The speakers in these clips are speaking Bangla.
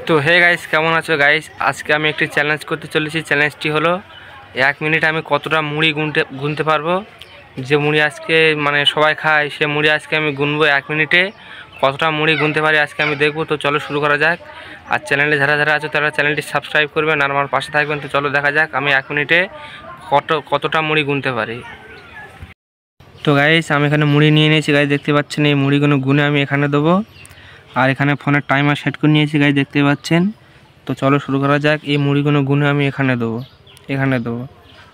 তো হে গাইস, কেমন আছো গাইস? আজকে আমি একটি চ্যালেঞ্জ করতে চলেছি। চ্যালেঞ্জটি হলো 1 মিনিট আমি কতটা মুড়ি গুনতে পারবো। যে মুড়ি আজকে মানে সবাই খায়, সে মুড়ি আজকে আমি গুনবো 1 মিনিটে। কতটা মুড়ি গুনতে পারি আজকে আমি দেখবো। তো চলো শুরু করা যাক। আর চ্যানেলে যারা যারা আছো তারা চ্যানেলটি সাবস্ক্রাইব করবেন আর আমার পাশে থাকবেন। তো চলো দেখা যাক আমি 1 মিনিটে কতটা মুড়ি গুনতে পারি। তো গাইস, আমি এখানে মুড়ি নিয়ে নিয়েছি গাইস, দেখতে পাচ্ছেন। এই মুড়িগুলো গুনে আমি এখানে দেবো। আর এখানে ফোনের টাইমার সেট করে নিয়েছি গাইস, দেখতে পাচ্ছেন। তো চলো শুরু করা যাক। এই মুড়িগুলো গুনে আমি এখানে দেবো।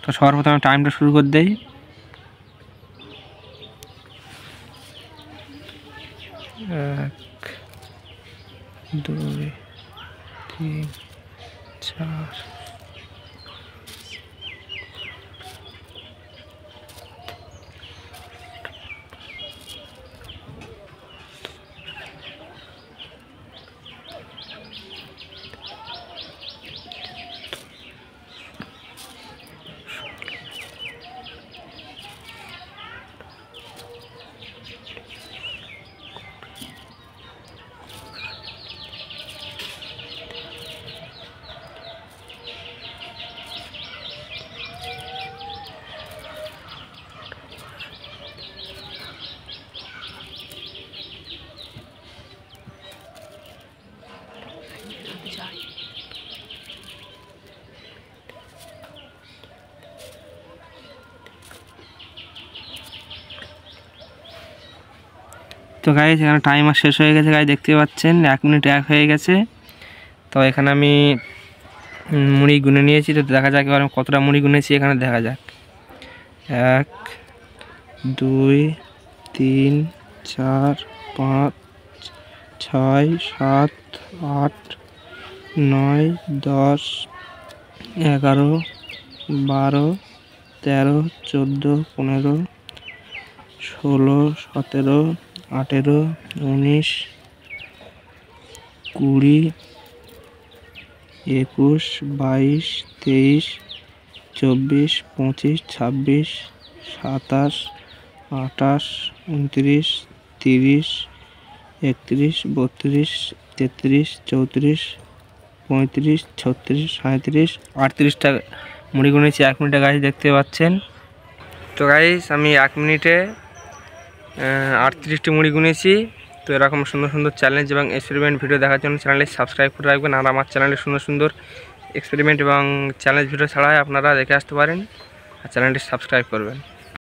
তো সর্বপ্রথম আমি টাইমটা শুরু করে দেই। 1 2 3 4। তো গাইস, এখানে টাইমার শেষ হয়ে গেছে গাইস, দেখতে পাচ্ছেন 1 মিনিট 1 হয়ে গেছে। তো এখানে আমি মুড়ি গুনে নিয়েছি। তো দেখা যাক এবার আমি কতটা মুড়ি গুনেছি, এখানে দেখা যাক। 1 2 3 4 5 6 7 8 9 10 11 12 13 14 15 16 17 18 19 20 21 22 23 24 25 26 27 28 29 30 31 32 33 34 35 36 37 38টা মুড়ি গুনেছি 1 মিনিটে গাইস, দেখতে পাচ্ছেন। তো গাইস, আমি 1 মিনিটে 38টি মুড়ি গুনেছি। তো এরকম সুন্দর সুন্দর চ্যালেঞ্জ এবং এক্সপেরিমেন্ট ভিডিও দেখার জন্য চ্যানেলটি সাবস্ক্রাইব করে রাখবেন। আর আমার চ্যানেলে সুন্দর সুন্দর এক্সপেরিমেন্ট এবং চ্যালেঞ্জ ভিডিও ছাড়াই আপনারা দেখে আসতে পারেন। আর চ্যানেলটি সাবস্ক্রাইব করবেন।